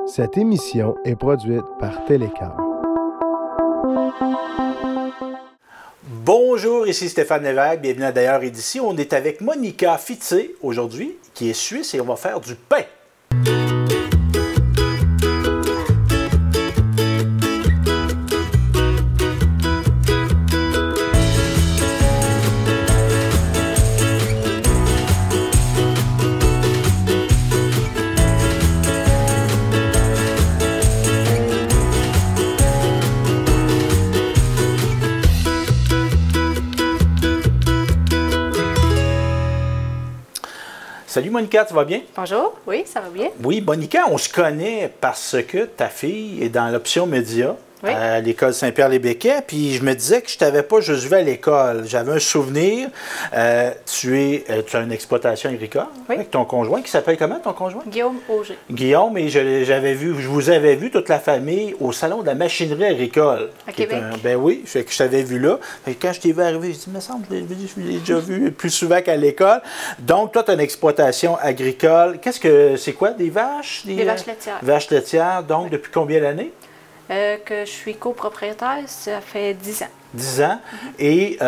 Cette émission est produite par Télécœur. Bonjour, ici Stéphane Lévesque, bienvenue à D'ailleurs et d'ici. On est avec Monica Fitzé aujourd'hui, qui est suisse, et on va faire du pain. Salut Monica, tu vas bien? Bonjour, oui, ça va bien. Oui, Monica, on se connaît parce que ta fille est dans l'option média à l'école Saint-Pierre-les-Béquets, puis je me disais que je t'avais pas juste vu à l'école. J'avais un souvenir. Tu as une exploitation agricole avec ton conjoint, qui s'appelle comment ton conjoint? Guillaume Auger. Guillaume, et je vous avais vu toute la famille au salon de la machinerie agricole. À Québec? Ben oui, fait que je t'avais vu là. Fait que quand je t'ai vu arriver, je dit, il me semble que je l'ai déjà vu plus souvent qu'à l'école. Donc, toi, tu as une exploitation agricole. C'est quoi, des vaches? Des vaches laitières. Vaches laitières. Donc, depuis combien d'années? Que je suis copropriétaire, ça fait 10 ans. 10 ans. Et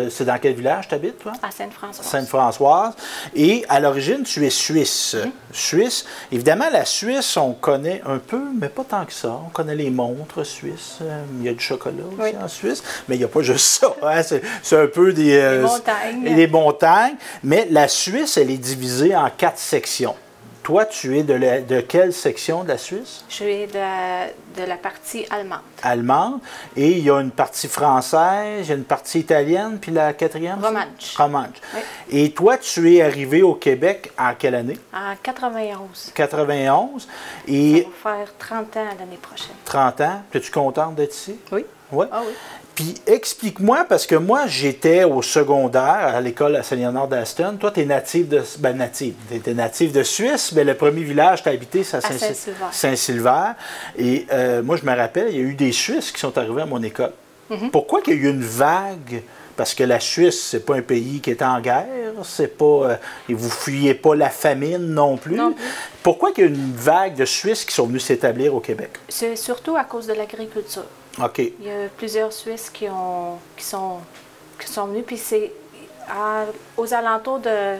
c'est dans quel village tu habites, toi? À Sainte-Françoise. Sainte-Françoise. Et à l'origine, tu es suisse. Suisse. Évidemment, la Suisse, on connaît un peu, mais pas tant que ça. On connaît les montres suisses. Il y a du chocolat aussi en Suisse. Mais il n'y a pas juste ça. Hein? C'est un peu des montagnes. Les montagnes. Mais la Suisse, elle est divisée en 4 sections. Toi, tu es de quelle section de la Suisse? Je suis de la partie allemande. Allemande. Et il y a une partie française, il y a une partie italienne, puis la quatrième? Romanche. Romanche. Oui. Et toi, tu es arrivé au Québec en quelle année? En 91. 91. Et ça va faire 30 ans l'année prochaine. 30 ans. Es-tu contente d'être ici? Oui. Oui? Ah oui. Puis explique-moi, parce que moi, j'étais au secondaire à l'école à Saint-Léonard d'Aston. Toi, tu es natif de... Ben, natif. Tu étais natif de Suisse, mais le premier village que tu as habité, c'est à Saint-Sylvaire. Et moi, je me rappelle, il y a eu des Suisses qui sont arrivés à mon école. Pourquoi qu'il y a eu une vague? Parce que la Suisse, c'est pas un pays qui est en guerre, c'est pas... et vous fuyez pas la famine non plus. Non plus. Pourquoi qu'il y a eu une vague de Suisses qui sont venus s'établir au Québec? C'est surtout à cause de l'agriculture. OK. Il y a plusieurs Suisses qui sont venus, puis c'est aux alentours de...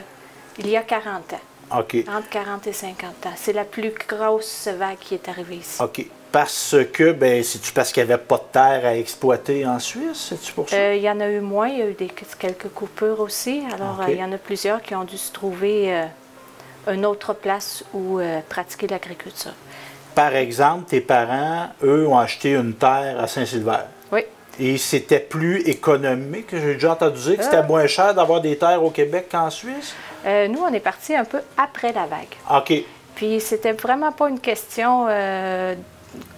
il y a 40 ans. OK. Entre 40 et 50 ans. C'est la plus grosse vague qui est arrivée ici. OK. Parce que, c'est-tu parce qu'il n'y avait pas de terre à exploiter en Suisse? C'est-tu pour ça? Il y en a eu moins. Il y a eu quelques coupures aussi. Alors, il y en a plusieurs qui ont dû se trouver une autre place où pratiquer l'agriculture. Par exemple, tes parents, eux, ont acheté une terre à Saint-Sylvaire. Oui. Et c'était plus économique. J'ai déjà entendu dire que c'était moins cher d'avoir des terres au Québec qu'en Suisse? Nous, on est partis un peu après la vague. OK. Puis, c'était vraiment pas une question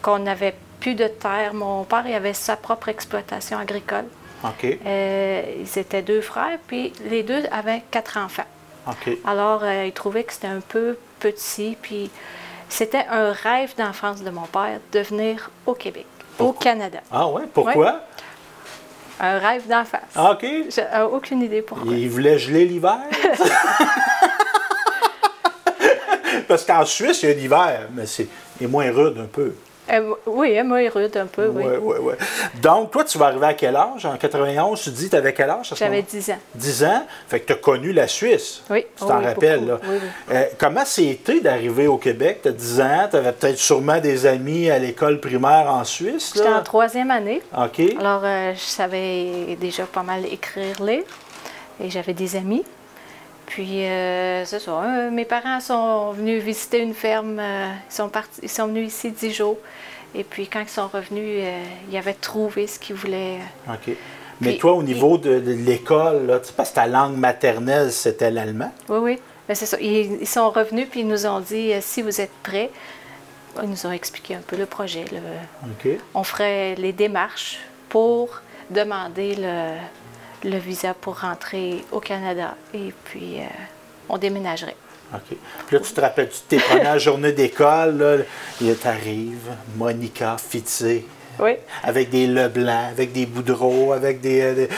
qu'on n'avait plus de terre. Mon père, il avait sa propre exploitation agricole. OK. Ils étaient 2 frères, puis les 2 avaient 4 enfants. OK. Alors, ils trouvaient que c'était un peu petit, puis c'était un rêve d'enfance de mon père de venir au Québec, au Canada. Ah ouais? Pourquoi? Ouais. Un rêve d'enfance. Ah, OK. J'ai aucune idée pourquoi. Il voulait geler l'hiver? Parce qu'en Suisse, il y a l'hiver, mais c'est moins rude un peu. Oui, moins rude un peu, oui. Oui. Donc, toi, tu vas arriver à quel âge? En 91, tu dis, tu avais quel âge? J'avais 10 ans. 10 ans? Fait que tu as connu la Suisse. Oui. Tu t'en rappelles, là. Oui. Comment c'était d'arriver au Québec? Tu as 10 ans, tu avais peut-être sûrement des amis à l'école primaire en Suisse. J'étais en 3e année. OK. Alors, je savais déjà pas mal écrire, lire. Et j'avais des amis. Puis, c'est ça. Mes parents sont venus visiter une ferme. Ils sont venus ici 10 jours. Et puis, quand ils sont revenus, ils avaient trouvé ce qu'ils voulaient. OK. Mais puis, toi, au niveau de l'école, parce que ta langue maternelle, c'était l'allemand? Oui. Ben, c'est ça. Ils sont revenus puis ils nous ont dit, si vous êtes prêts, ils nous ont expliqué un peu le projet. OK. On ferait les démarches pour demander le visa pour rentrer au Canada. Et puis, on déménagerait. OK. Puis là, tu te rappelles, tes premières journées d'école, là, tu arrives, Monica Fitzé, Oui. Avec des Leblanc, avec des Boudreau, avec des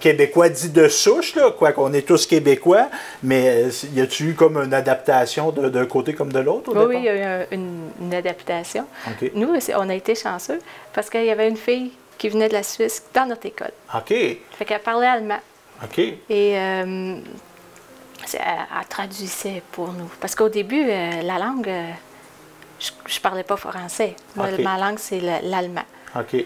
Québécois dits de souche, là, quoi qu'on est tous Québécois, mais y a-tu eu comme une adaptation d'un côté comme de l'autre au départ? Oui, il y a eu une adaptation. Okay. Nous, on a été chanceux parce qu'il y avait une fille qui venait de la Suisse dans notre école. OK. Fait qu'elle parlait allemand. OK. Et elle traduisait pour nous. Parce qu'au début, la langue, je ne parlais pas français. Moi, okay. Ma langue, c'est l'allemand. OK.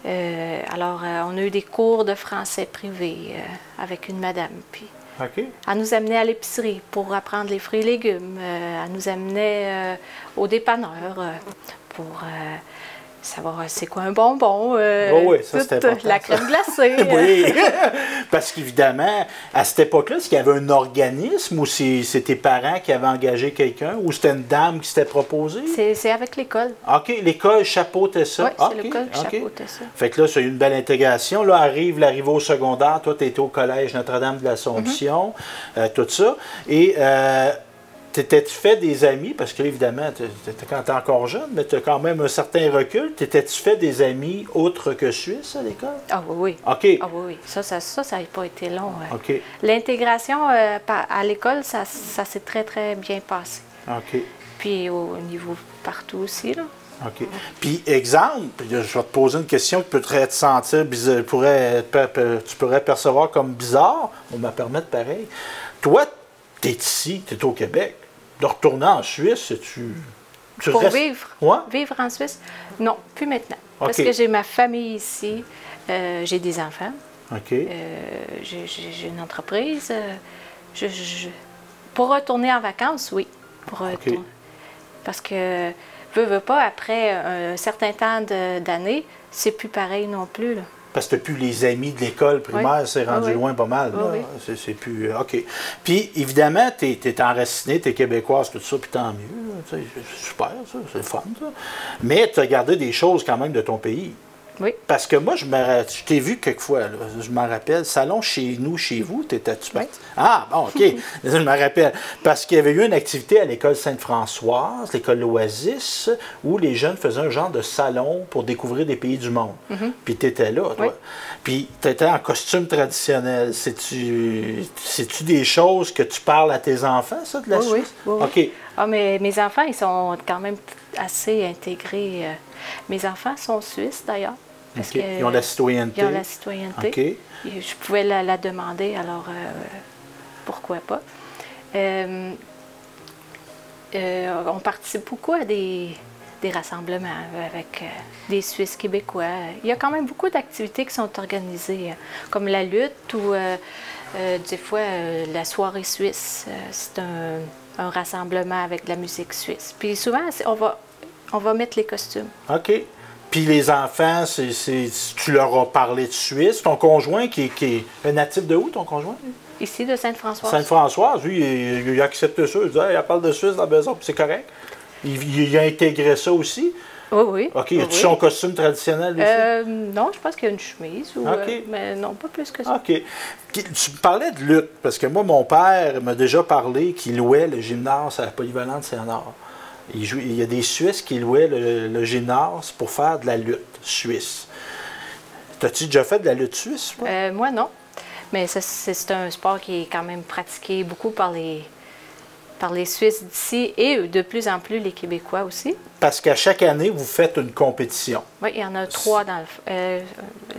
Alors, on a eu des cours de français privés avec une madame. Puis, okay. Elle nous amenait à l'épicerie pour apprendre les fruits et légumes. Elle nous amenait au dépanneur pour savoir c'est quoi un bonbon. Oui, ça c'était important. La crème glacée. Oui, parce qu'évidemment, à cette époque-là, est-ce qu'il y avait un organisme ou c'est tes parents qui avaient engagé quelqu'un ou c'était une dame qui s'était proposée? C'est avec l'école. OK, l'école chapeautait ça? Oui, c'est l'école qui chapeautait ça. Fait que là, c'est une belle intégration. Là, arrive l'arrivée au secondaire. Toi, tu étais au collège Notre-Dame de l'Assomption, tout ça. Et t'étais-tu fait des amis? Parce que, évidemment, quand tu es encore jeune, mais tu as quand même un certain recul. T'étais-tu fait des amis autres que Suisses à l'école? Ah oui, oui. OK. Ah oui, oui. Ça n'a pas été long. OK. L'intégration à l'école, ça s'est très, très bien passé. OK. Puis au niveau partout aussi, là. OK. Puis, exemple, je vais te poser une question qui peut te sentir bizarre, tu pourrais percevoir comme bizarre, on va me permettre pareil. Toi, tu es ici, tu es au Québec. De retourner en Suisse, tu pour restes... vivre? Ouais? Vivre en Suisse? Non, plus maintenant. Okay. Parce que j'ai ma famille ici, j'ai des enfants, OK. j'ai une entreprise. Pour retourner en vacances, oui. Pour retourner. Okay. Parce que, veux pas, après un certain temps d'années, c'est plus pareil non plus, là. Parce que tu n'as plus les amis de l'école primaire, oui. C'est rendu loin pas mal. Oui. C'est plus... OK. Puis, évidemment, tu es enraciné, tu es québécoise, tout ça, puis tant mieux. C'est super, ça. C'est fun, ça. Mais tu as gardé des choses quand même de ton pays. Oui. Parce que moi, je t'ai vu quelquefois, là, je m'en rappelle, salon chez nous, chez vous, t'étais-tu parti? Oui. Ah, bon, OK, je me rappelle. Parce qu'il y avait eu une activité à l'école Sainte-Françoise, l'école L'Oasis, où les jeunes faisaient un genre de salon pour découvrir des pays du monde. Puis t'étais là, toi. Oui. Puis t'étais en costume traditionnel. C'est-tu des choses que tu parles à tes enfants, ça, de la Suisse? Oui. OK. Ah, mais mes enfants, ils sont quand même assez intégrés. Mes enfants sont suisses, d'ailleurs. Okay. Ils ont la citoyenneté. Ils ont la citoyenneté. Okay. Je pouvais la demander, alors pourquoi pas. On participe beaucoup à des rassemblements avec des Suisses québécois. Il y a quand même beaucoup d'activités qui sont organisées, comme la lutte ou des fois la soirée suisse. C'est un rassemblement avec de la musique suisse. Puis souvent, on va mettre les costumes. OK. Puis les enfants, tu leur as parlé de Suisse. Ton conjoint, qui est un natif de où, ton conjoint? Ici, de Sainte-Françoise. Sainte-Françoise, lui, il accepte ça. Il dit, il parle de Suisse dans la maison, puis c'est correct. Il a intégré ça aussi. Oui. OK. As-tu son costume traditionnel aussi? Non, je pense qu'il y a une chemise. Mais non, pas plus que ça. OK. Tu me parlais de lutte, parce que moi, mon père m'a déjà parlé qu'il louait le gymnase à la Polyvalente Saint-Honor. Il y a des Suisses qui louaient le gymnase pour faire de la lutte suisse. T'as-tu déjà fait de la lutte suisse? Moi, non. Mais c'est un sport qui est quand même pratiqué beaucoup par les Suisses d'ici et de plus en plus les Québécois aussi. Parce qu'à chaque année, vous faites une compétition. Oui, il y en a 3 dans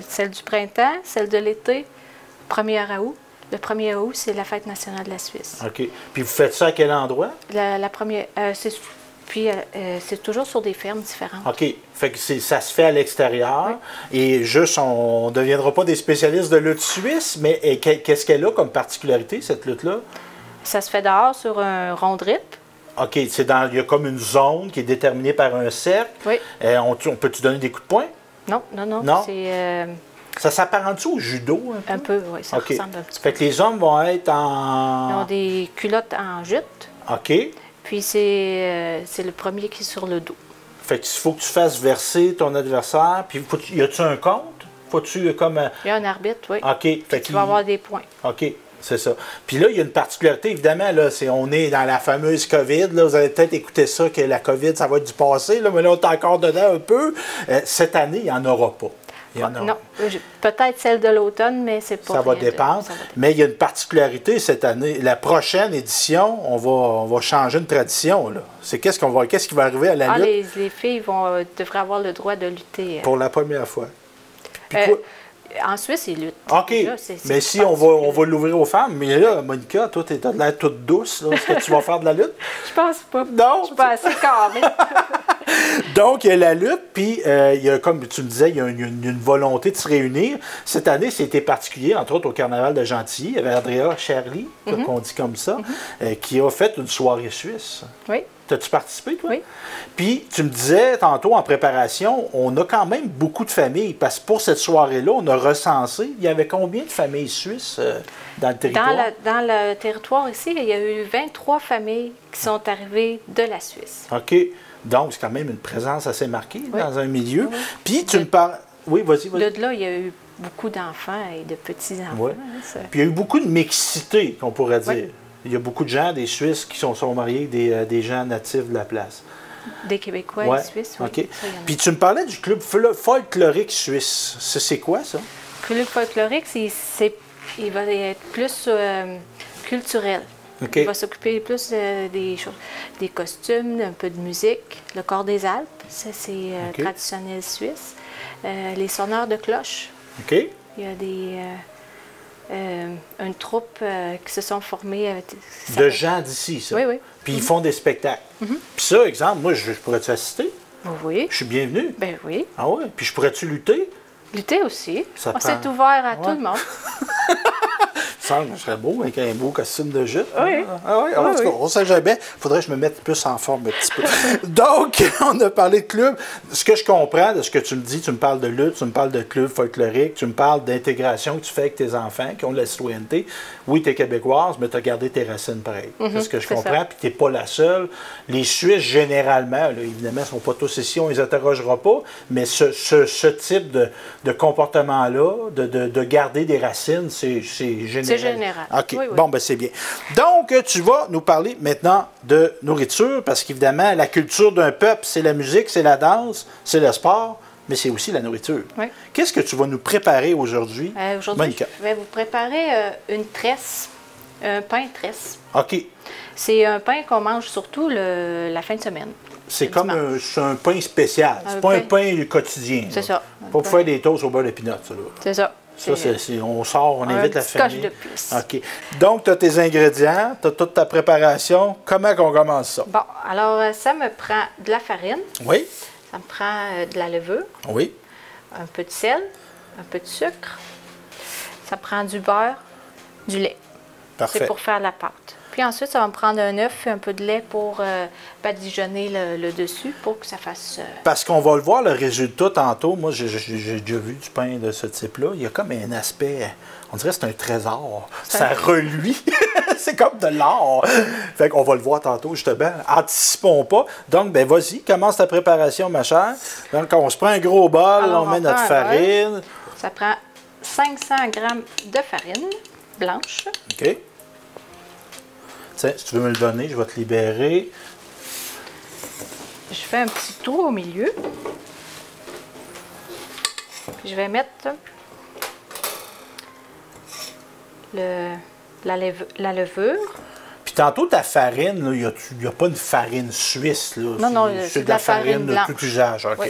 celle du printemps, celle de l'été, 1er août. Le 1er août, c'est la fête nationale de la Suisse. OK. Puis vous faites ça à quel endroit? La première... c'est toujours sur des fermes différentes. OK. Fait que ça se fait à l'extérieur. Oui. Et juste, on ne deviendra pas des spécialistes de lutte suisse, mais qu'est-ce qu'elle a comme particularité, cette lutte-là? Ça se fait dehors sur un rond de rip. OK. Il y a comme une zone qui est déterminée par un cercle. Oui. On peut-tu donner des coups de poing? Non. Non? C'est... Ça s'apparente-tu au judo? Un peu, oui. Ça ressemble un petit peu. Fait que les hommes vont être en... Ils ont des culottes en jute. OK. Puis c'est le premier qui est sur le dos. Fait qu'il faut que tu fasses verser ton adversaire. Puis y a-tu un compte? Faut-tu comme... Il y a un arbitre, oui. OK. Fait tu vas avoir des points. OK. c'est ça. Puis là, il y a une particularité, évidemment, là, on est dans la fameuse COVID. Là, vous avez peut-être écouté ça, que la COVID, ça va être du passé, là, mais là, on est encore dedans un peu. Cette année, il n'y en aura pas. Non, peut-être celle de l'automne, mais c'est pas. Ça va dépendre. Mais il y a une particularité cette année. La prochaine édition, on va changer une tradition. Qu'est-ce qui va arriver à la lutte? Les filles devraient avoir le droit de lutter. Pour la première fois. Puis en Suisse, ils luttent. OK. Déjà, mais si on va l'ouvrir aux femmes, mais là, Monica, toi, tu as l'air toute douce. Est-ce que tu vas faire de la lutte? Je pense pas. Non? Je suis pas assez carrée. Donc, il y a la lutte, puis il y a, comme tu me disais, il y a une volonté de se réunir. Cette année, c'était particulier, entre autres au Carnaval de Gentilly. Il y avait Andrea Scherli, qu'on dit comme ça, qui a fait une soirée suisse. Oui. T'as-tu participé, toi? Oui. Puis, tu me disais tantôt en préparation, on a quand même beaucoup de familles, parce que pour cette soirée-là, on a recensé, il y avait combien de familles suisses dans le territoire? Dans le territoire ici, il y a eu 23 familles qui sont arrivées de la Suisse. OK. Donc, c'est quand même une présence assez marquée dans un milieu. Oui. Puis, tu me parles... Oui, vas-y. De là, il y a eu beaucoup d'enfants et de petits-enfants. Oui. Puis, il y a eu beaucoup de mixité, qu'on pourrait dire. Oui. Il y a beaucoup de gens, des Suisses, qui sont mariés avec des gens natifs de la place. Des Québécois et des Suisses, oui. OK. Puis tu me parlais du club folklorique suisse. C'est quoi, ça? Le club folklorique, il va être plus culturel. Okay. Il va s'occuper plus des costumes, un peu de musique. Le corps des Alpes, ça c'est traditionnel suisse. Les sonneurs de cloches. OK. Il y a une troupe qui se sont formés. De gens d'ici, ça? Oui, oui. Puis ils font des spectacles. Puis ça, exemple, moi, je pourrais-tu assister? Oui. Je suis bienvenu? Ben oui. Ah oui? Puis je pourrais-tu lutter? Lutter aussi. C'est ouvert à tout le monde. Ça serait beau avec un beau costume de jute. Oui. Ah oui, en tout cas, on ne sait jamais. Il faudrait que je me mette plus en forme un petit peu. Donc, on a parlé de club. Ce que je comprends de ce que tu me dis, tu me parles de lutte, tu me parles de club folklorique, tu me parles d'intégration que tu fais avec tes enfants qui ont de la citoyenneté. Oui, tu es québécoise, mais tu as gardé tes racines pareilles. C'est ce que je comprends. Puis tu n'es pas la seule. Les Suisses, généralement, là, évidemment, ne sont pas tous ici, on ne les interrogera pas, mais ce type de comportement-là, de garder des racines, c'est général. C'est général. OK. Oui. Bon, ben c'est bien. Donc, tu vas nous parler maintenant de nourriture, parce qu'évidemment, la culture d'un peuple, c'est la musique, c'est la danse, c'est le sport, mais c'est aussi la nourriture. Oui. Qu'est-ce que tu vas nous préparer aujourd'hui, Monica? Je vais vous préparer une tresse, un pain tresse. OK. C'est un pain qu'on mange surtout la fin de semaine. C'est comme un pain spécial. C'est pas un pain quotidien. C'est ça. Pas pour faire des toasts au beurre d'épinot, ça. C'est ça. Ça, on sort, on invite la famille. De plus. OK. Donc, tu as tes ingrédients, tu as toute ta préparation. Comment on commence ça? Bon, alors, ça me prend de la farine. Oui. Ça me prend de la levure. Oui. Un peu de sel, un peu de sucre. Ça prend du beurre, du lait. Parfait. C'est pour faire la pâte. Puis ensuite, ça va me prendre un œuf et un peu de lait pour badigeonner le dessus pour que ça fasse... Parce qu'on va le voir, le résultat, tantôt. Moi, j'ai déjà vu du pain de ce type-là. Il y a comme un aspect... On dirait que c'est un trésor. Ça reluit. C'est comme de l'or. Fait qu'on va le voir tantôt, justement. Anticipons pas. Donc, ben vas-y, commence ta préparation, ma chère. Donc, on se prend un gros bol, alors, on met notre farine. Ça prend 500 g de farine blanche. OK. Tiens, si tu veux me le donner, je vais te libérer. Je fais un petit trou au milieu. Puis je vais mettre la levure. Puis tantôt, ta farine, il n'y a pas une farine suisse. Là. Non, c'est de la farine de tout usage. OK. Oui.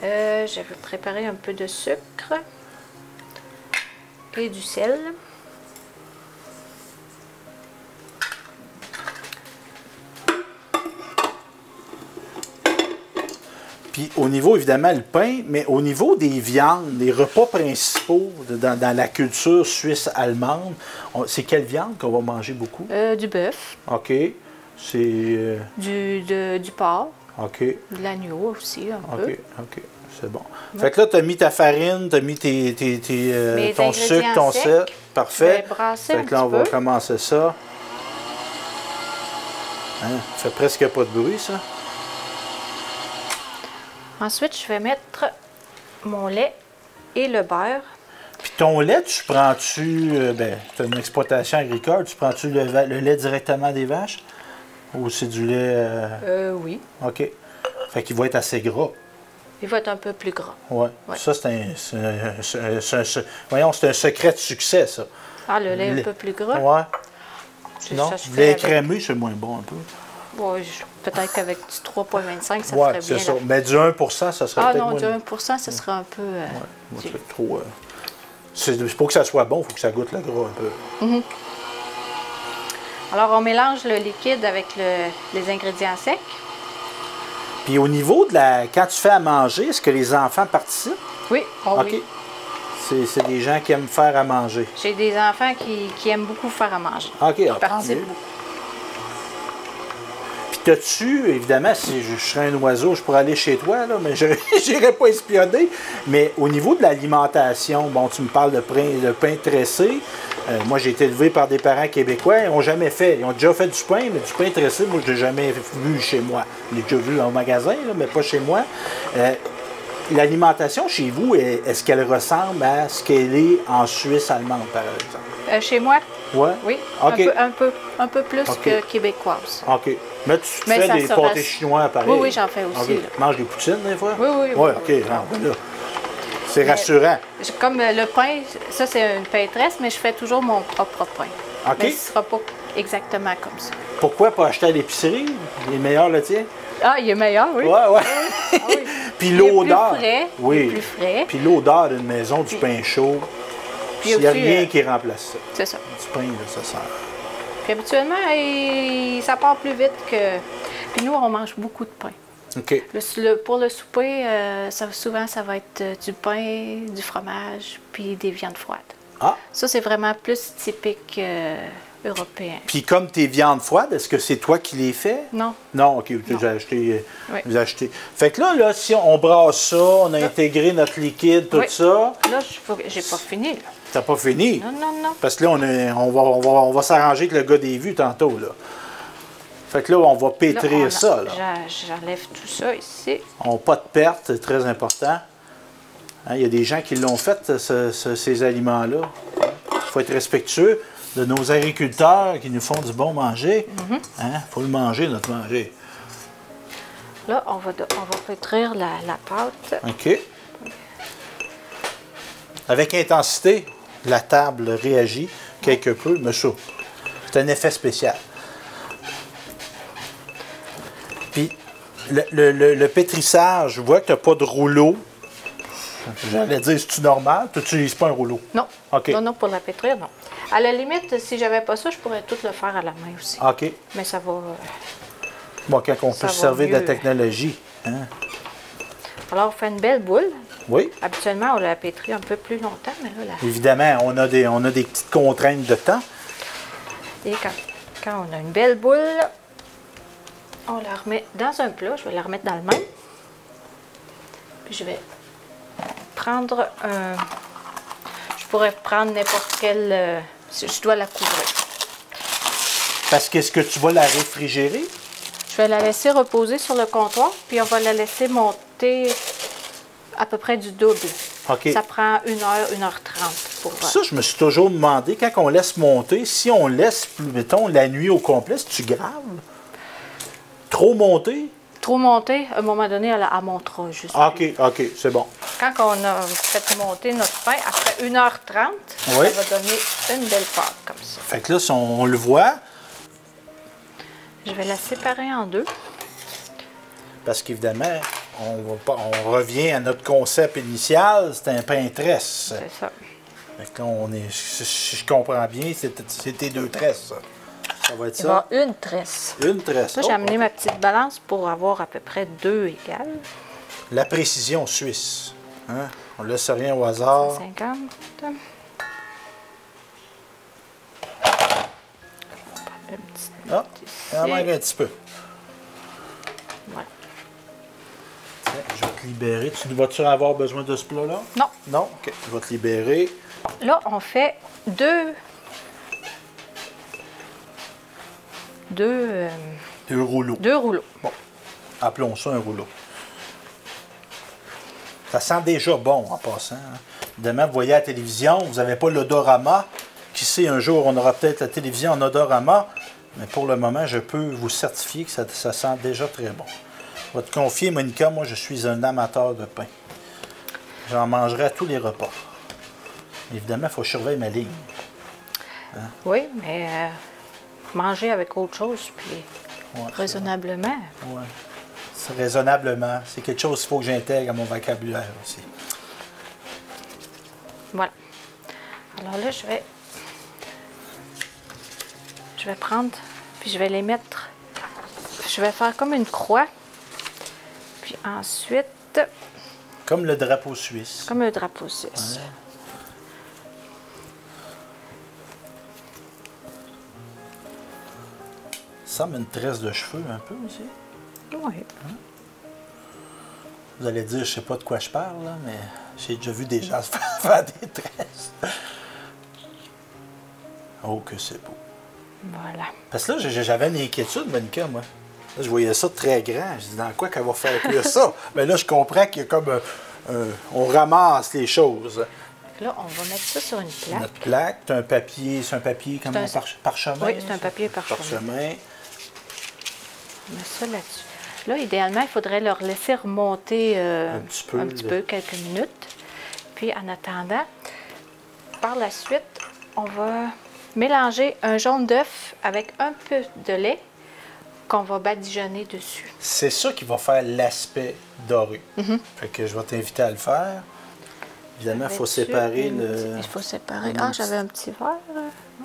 Je vais préparer un peu de sucre et du sel. Puis au niveau, évidemment, le pain, mais au niveau des viandes, les repas principaux dans la culture suisse-allemande, c'est quelle viande qu'on va manger beaucoup? Du bœuf. OK. C'est... Du porc. OK. De l'agneau aussi, un peu. OK. C'est bon. Ouais. Fait que là, tu as mis ta farine, tu as mis ton sucre, ton sel. Parfait. Je vais brasser fait que là, on va commencer ça. Hein? Ça fait presque pas de bruit, ça. Ensuite, je vais mettre mon lait et le beurre. Puis ton lait, tu prends-tu, tu as une exploitation agricole, tu prends-tu le lait directement des vaches? Ou c'est du lait... Oui. OK. Fait qu'il va être assez gras. Il va être un peu plus gras. Oui. Ouais. Ça, c'est un secret de succès, ça. Ah, le lait un peu plus gras? Oui. Non, le lait crémé, c'est moins bon un peu. Oui, peut-être qu'avec du 3,25, ça ferait bien. Oui, c'est ça. Mais du 1 ça serait peut-être moins... Ah non, du 1 ça serait un peu... c'est trop... C'est pour que ça soit bon, il faut que ça goûte le gras un peu. Mm-hmm. Alors, on mélange le liquide avec les ingrédients secs. Puis au niveau de la... Quand tu fais à manger, est-ce que les enfants participent? Oui. Oh, OK. Oui. C'est des gens qui aiment faire à manger. J'ai des enfants qui aiment beaucoup faire à manger. OK. Ils participent beaucoup. Puis t'as-tu, évidemment, si je serais un oiseau, je pourrais aller chez toi, là, mais je n'irais pas espionner. Mais au niveau de l'alimentation, bon, tu me parles de pain tressé. Moi, j'ai été élevé par des parents québécois. Ils n'ont jamais fait. Ils ont déjà fait du pain, mais du pain tressé, moi, je ne l'ai jamais vu chez moi. Je l'ai déjà vu au magasin, là, mais pas chez moi. L'alimentation chez vous, est-ce qu'elle ressemble à ce qu'elle est en Suisse allemande, par exemple? Chez moi? Ouais? Oui. Okay. Un peu plus que québécoise. OK. Mais tu fais des pâtés chinois, pareil? Oui, j'en fais aussi. Okay. Tu manges des poutines, des fois? Oui. OK. C'est rassurant. Comme le pain, ça, c'est une pain tresse, mais je fais toujours mon propre pain. OK. Mais ce ne sera pas exactement comme ça. Pourquoi pas acheter à l'épicerie? Il est meilleur, le tien? Ah, il est meilleur, oui. Oui. Ah, oui. Puis l'odeur. Il est plus frais. Puis l'odeur d'une maison, du pain chaud. Il n'y a rien qui remplace ça. C'est ça. Du pain, là, ça sert. Puis habituellement, ça part plus vite que... Puis nous, on mange beaucoup de pain. OK. Pour le souper, souvent, ça va être du pain, du fromage, puis des viandes froides. Ah. Ça, c'est vraiment plus typique européen. Puis comme tes viandes froides, est-ce que c'est toi qui les fais? Non. Non, OK, vous avez acheté. Vous achetez. Fait que là, si on brasse ça, on a intégré notre liquide, tout ça. Là, j'ai pas fini. T'as pas fini? Non. Parce que là, on va s'arranger avec le gars des vues tantôt, là. Fait que là, on va pétrir ça, là. J'enlève tout ça ici. On n'a pas de perte, c'est très important. Il y a des gens qui l'ont fait, ces aliments-là. Il faut être respectueux de nos agriculteurs qui nous font du bon manger. Il faut le manger, notre manger. Là, on va pétrir la pâte. OK. Avec intensité, la table réagit quelque peu, mais ça, c'est un effet spécial. Puis, le pétrissage, je vois que tu n'as pas de rouleau. J'allais dire, c'est-tu normal? Tu n'utilises pas un rouleau? Non. OK. Non, pour la pétrir, non. À la limite, si j'avais pas ça, je pourrais tout le faire à la main aussi. OK. Mais ça va... Bon, quand on peut se servir de la technologie. Hein? Alors, on fait une belle boule. Oui. Habituellement, on la pétrit un peu plus longtemps, mais là... Évidemment, on a des petites contraintes de temps. Et quand on a une belle boule, on la remet dans un plat. Je vais la remettre dans le même. Puis je vais prendre un... Je pourrais prendre n'importe quel... je dois la couvrir. Parce qu'est-ce que tu vas la réfrigérer? Je vais la laisser reposer sur le comptoir, puis on va la laisser monter à peu près du double. OK. Ça prend 1h30 pour... Ça, je me suis toujours demandé, quand on laisse monter, si on laisse, mettons, la nuit au complet, c'est-tu grave? Trop monter? Trop monter, à un moment donné, elle montera juste. OK, c'est bon. Quand on a fait monter notre pain, après 1h30, oui. Ça va donner une belle pâte comme ça. Fait que là, si on le voit... Je vais la séparer en deux. Parce qu'évidemment, on revient à notre concept initial, c'est un pain tresse. C'est ça. Fait que là, si je comprends bien, c'était 2 tresses, ça. Ça va être ça? Il va y avoir une tresse. Une tresse. Là, j'ai amené ma petite balance pour avoir à peu près 2 égales. La précision suisse. Hein? On ne laisse rien au hasard. 150. Ah, il en manque un petit peu. Voilà. Tiens, je vais te libérer. Vas-tu avoir besoin de ce plat-là? Non. Non? OK. Je vais te libérer. Là, on fait deux rouleaux. 2 rouleaux. Bon. Appelons ça un rouleau. Ça sent déjà bon en passant. Hein? Évidemment, vous voyez à la télévision, vous n'avez pas l'odorama. Qui sait, un jour, on aura peut-être la télévision en odorama. Mais pour le moment, je peux vous certifier que ça sent déjà très bon. Je vais te confier, Monica, moi, je suis un amateur de pain. J'en mangerai à tous les repas. Évidemment, il faut que je surveille ma ligne. Hein? Oui, mais manger avec autre chose, puis raisonnablement. Oui, c'est raisonnablement. C'est quelque chose qu'il faut que j'intègre à mon vocabulaire aussi. Voilà. Alors là, je vais prendre, puis je vais les mettre, je vais faire comme une croix, puis ensuite... Comme le drapeau suisse. Comme le drapeau suisse. Ouais. Ça semble une tresse de cheveux un peu aussi. Oui. Hein? Vous allez dire, je sais pas de quoi je parle, là, mais j'ai déjà vu des gens se faire des tresses. Oh, que c'est beau. Voilà. Parce que là, j'avais une inquiétude, Monica, moi. Là, je voyais ça très grand. Je dis, dans quoi qu'elle va faire cuire ça? Mais là, je comprends qu'il y a comme... on ramasse les choses. Là, on va mettre ça sur une plaque. Notre plaque, c'est un papier comme un parchemin. Oui, c'est un papier parchemin. On met ça là-dessus. Là, idéalement, il faudrait leur laisser remonter un petit peu, quelques minutes. Puis, en attendant, par la suite, on va mélanger un jaune d'œuf avec un peu de lait qu'on va badigeonner dessus. C'est ça qui va faire l'aspect doré. Fait que je vais t'inviter à le faire. Évidemment, il faut séparer le... Il faut séparer. Ah, j'avais un petit verre.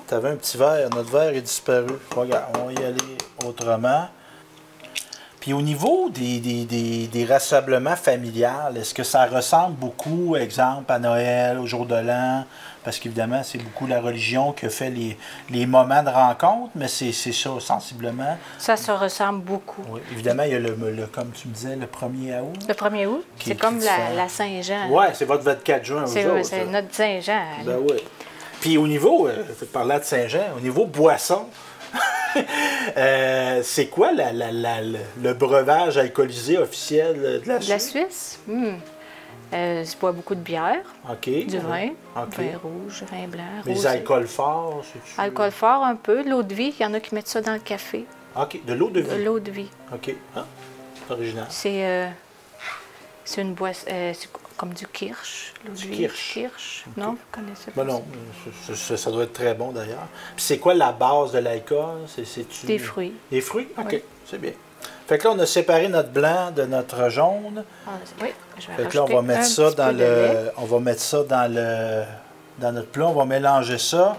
Tu avais un petit verre. Notre verre est disparu. Regarde, on va y aller autrement. Puis au niveau des rassemblements familiales, est-ce que ça ressemble beaucoup, exemple, à Noël, au jour de l'an? Parce qu'évidemment, c'est beaucoup la religion qui fait les moments de rencontre, mais c'est ça, sensiblement. Ça se ressemble beaucoup. Oui, évidemment, il y a, comme tu me disais, le 1er août. Le 1er août, c'est comme la Saint-Jean. Oui, c'est votre 24 juin. C'est notre Saint-Jean. Ben oui. Puis au niveau, parlant de Saint-Jean, au niveau boisson, c'est quoi le breuvage alcoolisé officiel de la Suisse? De la Suisse? Je bois beaucoup de bière, du vin, vin rouge, vin blanc, rosé. Les alcools forts, c'est-tu? Alcool fort un peu, de l'eau de vie, il y en a qui mettent ça dans le café. OK, de l'eau de vie? De l'eau de vie. OK, original. C'est une boisson, c'est comme du kirsch. Du kirsch? Kirsch. Okay. Non, vous connaissez Ben pas non, ça doit être très bon d'ailleurs. Puis c'est quoi la base de l'alcool? Des fruits. Des fruits? OK, oui. C'est bien. Fait que là, on a séparé notre blanc de notre jaune. Oui, je vais fait que là, on va mettre ça dans notre plat, on va mélanger ça.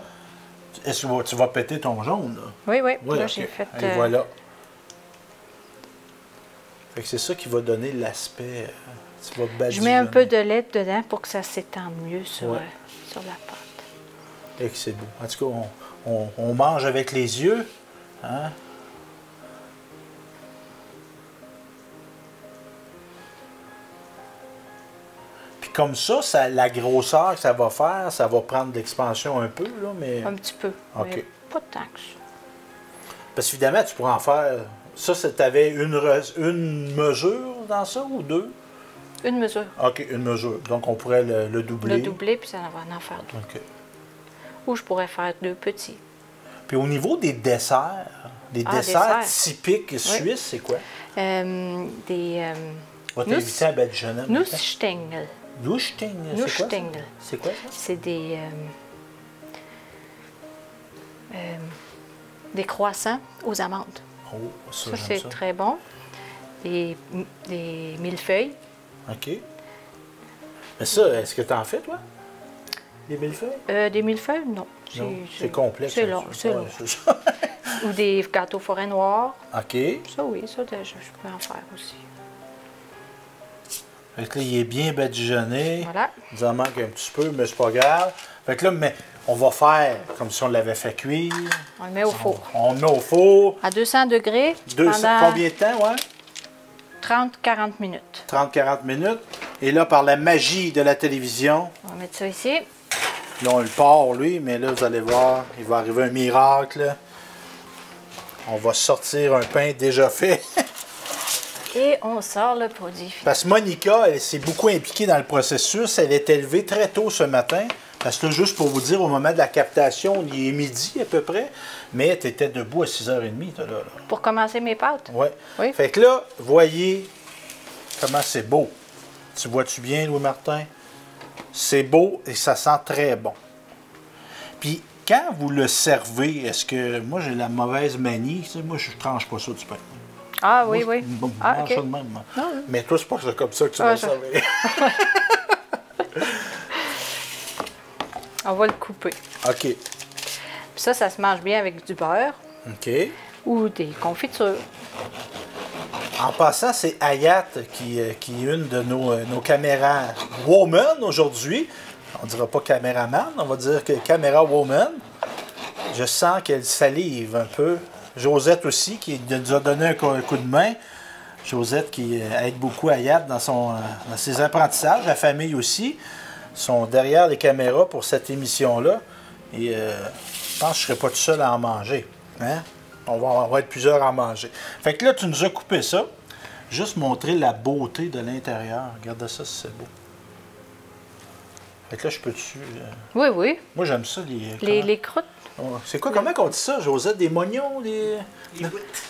Est-ce que tu vas péter ton jaune, là? Oui, oui. Là, okay. J'ai fait... Et voilà. Fait que c'est ça qui va donner l'aspect... tu vas badigeonner. Je mets un peu de lait dedans pour que ça s'étende mieux sur la pâte. Et que c'est beau. En tout cas, on mange avec les yeux. Hein? Puis comme ça, la grosseur que ça va faire, ça va prendre d'expansion un peu, là, mais... Un petit peu, OK. Mais pas tant que ça. Parce qu'évidemment, tu pourrais en faire... Ça, tu avais une mesure dans ça ou deux? Une mesure. OK, une mesure. Donc, on pourrait le doubler. Le doubler, puis ça va en faire deux. OK. Ou je pourrais faire deux petits. Puis au niveau des desserts, desserts typiques suisses, c'est quoi? On va t'inviter à badigeonner. Nussstengel. Nussstengel. C'est quoi ça? C'est des croissants aux amandes. Oh, ça c'est très bon. Des millefeuilles. OK. Mais ça, est-ce que tu en fais, toi? Des millefeuilles? Des millefeuilles, non. C'est complexe. C'est long. Ou des gâteaux forêt noirs. OK. Ça, oui, ça, je peux en faire aussi. Fait que là, il est bien badigeonné. Voilà. Il en manque un petit peu, mais c'est pas grave. Fait que là, on va faire comme si on l'avait fait cuire. On le met au four. On le met au four. À 200 degrés. Pendant combien de temps, ouais? 30-40 minutes. 30-40 minutes. Et là, par la magie de la télévision... On va mettre ça ici. Là, on le part, lui, mais là, vous allez voir, il va arriver un miracle. On va sortir un pain déjà fait. Et on sort le produit fini. Parce que Monica, elle s'est beaucoup impliquée dans le processus. Elle est élevée très tôt ce matin. Parce que là, juste pour vous dire, au moment de la captation, il est midi à peu près. Mais tu étais debout à 6h30. Là. Pour commencer mes pâtes? Ouais. Oui. Fait que là, voyez comment c'est beau. Tu vois-tu bien, Louis-Martin? C'est beau et ça sent très bon. Puis, quand vous le servez, est-ce que... Moi, j'ai la mauvaise manie. Moi, je ne tranche pas ça du pain. Ah oui, oui. Ah, OK. Ça de même, mais toi, c'est pas comme ça que tu vas le servir. On va le couper. OK. Puis ça se mange bien avec du beurre. OK. Ou des confitures. En passant, c'est Hayat qui est une de nos caméras woman aujourd'hui. On ne dira pas caméraman, on va dire que caméra woman. Je sens qu'elle salive un peu. Josette aussi, qui nous a donné un coup de main. Josette qui aide beaucoup Hayat dans ses apprentissages. La famille aussi sont derrière les caméras pour cette émission-là. Et je pense que je ne serai pas tout seul à en manger. Hein? On va être plusieurs à en manger. Fait que là, tu nous as coupé ça. Juste montrer la beauté de l'intérieur. Regarde ça, si c'est beau. Fait que là, je peux-tu... Oui, oui. Moi, j'aime ça, les croûtes. C'est quoi, comment on dit ça, Josette? Des mognons, des... Nous,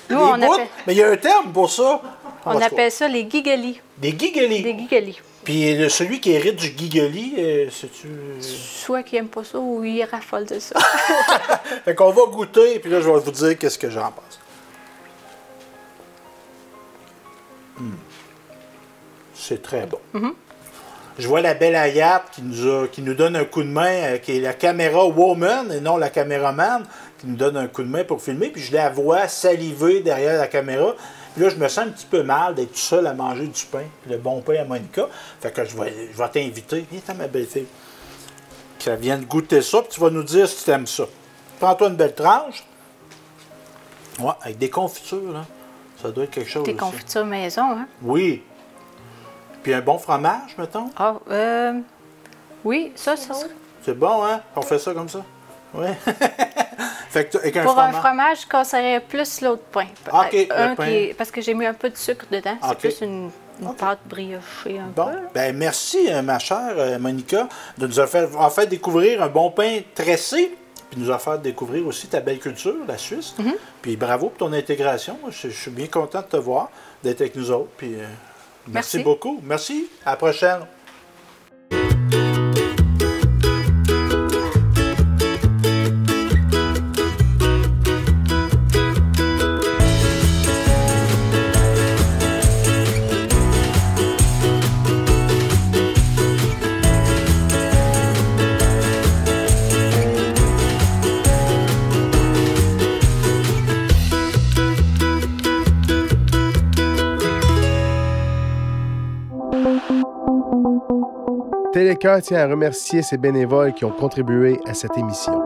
des on bouts? appelle... Mais il y a un terme pour ça. On appelle ça les gigalis. Des gigalis. Des gigalis. Puis celui qui hérite du gigali, c'est-tu... Soit qui n'aime pas ça ou il raffole de ça. Fait qu'on va goûter, puis là, je vais vous dire qu'est-ce que j'en pense. C'est très bon. Je vois la belle Hayat qui nous donne un coup de main, qui est la caméra woman et non la caméraman, qui nous donne un coup de main pour filmer. Puis je la vois saliver derrière la caméra. Puis là, je me sens un petit peu mal d'être tout seul à manger du pain, le bon pain à Monica. Fait que je vais t'inviter. Viens, ma belle-fille. Que vienne goûter ça, puis tu vas nous dire si tu aimes ça. Prends-toi une belle tranche. Ouais, avec des confitures, là. Ça doit être quelque chose. Des confitures maison, hein? Oui. Puis un bon fromage, mettons? Ah, oui, ça serait... C'est bon, hein? On fait ça comme ça? Oui. Fait que avec pour un fromage, je conseillerais plus l'autre pain. OK, parce que j'ai mis un peu de sucre dedans. C'est plus une pâte briochée un peu. Ben merci, ma chère Monica, de nous avoir fait découvrir un bon pain tressé, puis nous avoir fait découvrir aussi ta belle culture, la Suisse. Puis bravo pour ton intégration. Je suis bien content de te voir, d'être avec nous autres. Puis merci beaucoup. Merci. À la prochaine. Télécœur tient à remercier ses bénévoles qui ont contribué à cette émission.